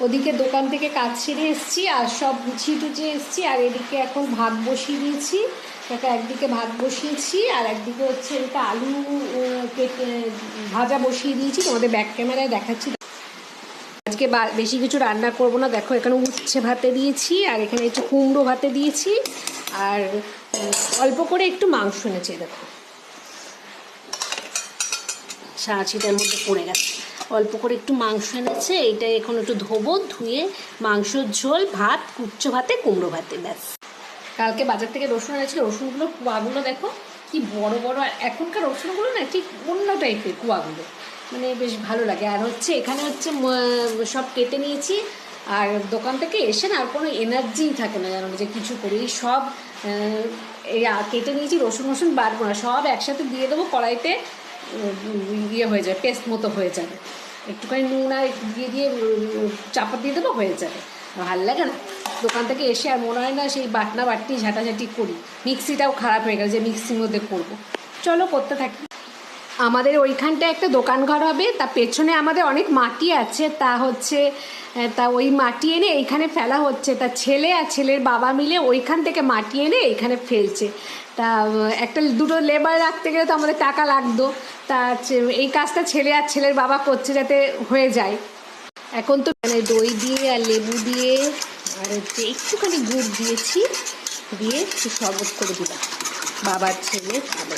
ওদিকে দোকান থেকে কাজ সেরে এসেছি আর সব গুছিয়ে টুচিয়ে এসেছি, আর এদিকে এখন ভাত বসিয়ে দিয়েছি। এটা একদিকে ভাত বসিয়েছি আর একদিকে হচ্ছে এটা আলু কেটে ভাজা বসিয়ে দিয়েছি, তোমাদের ব্যাক ক্যামেরায় দেখাচ্ছি। আজকে বেশি কিছু রান্না করব না, দেখো এখানে উচ্ছে ভাতে দিয়েছি আর এখানে একটু কুমড়ো ভাতে দিয়েছি, আর অল্প করে একটু মাংস এনেছি। দেখো ছাঁচিটার মধ্যে পড়ে গেছে, অল্প করে একটু মাংস এনেছে, এইটা এখন একটু ধোবো, ধুয়ে মাংসর ঝোল, ভাত, কুচ্চো ভাতে, কুমড়ো ভাতে, ব্যাস। কালকে বাজার থেকে রসুন এনেছিল, রসুনগুলো কুয়াগুলো দেখো কি বড় বড়, আর এখনকার রসুনগুলো না ঠিক অন্য টাইপের কুয়াগুলো, মানে বেশ ভালো লাগে। আর হচ্ছে এখানে হচ্ছে সব কেটে নিয়েছি, আর দোকান থেকে এসে না আর কোনো এনার্জিই থাকে না জানো, যে কিছু করি সব এই কেটে নিয়েছি, রসুন বাড়বো না, সব একসাথে দিয়ে দেবো কড়াইতে, ইয়ে হয়ে যাবে, পেস্ট মতো হয়ে যাবে, একটুখানি নুন আর দিয়ে দিয়ে চাপা দিয়ে দেবো, হয়ে যাবে। ভালো লাগে না দোকান থেকে এসে, আর মনে হয় না সেই বাটনা বাটটি ঝাঁটাঝাঁটি করি, মিক্সিটাও খারাপ হয়ে গেছে যে মিক্সির মধ্যে করবো। চলো করতে থাকি। আমাদের ওইখানটা একটা দোকান ঘর হবে, তা পেছনে আমাদের অনেক মাটি আছে, তা ওই মাটি এনে এইখানে ফেলা হচ্ছে, তা ছেলে আর ছেলের বাবা মিলে ওইখান থেকে মাটি এনে এইখানে ফেলছে। তা একটা দুটো লেবার রাখতে গেলে তো আমাদের টাকা লাগতো, তা এই কাজটা ছেলে আর ছেলের বাবা করছে যাতে হয়ে যায়। এখন তো মানে দই দিয়ে আর লেবু দিয়ে আর হচ্ছে একটুখানি গুড় দিয়েছি, দিয়ে একটু শরবত করে দিলাম, বাবার ছেলে খাবে।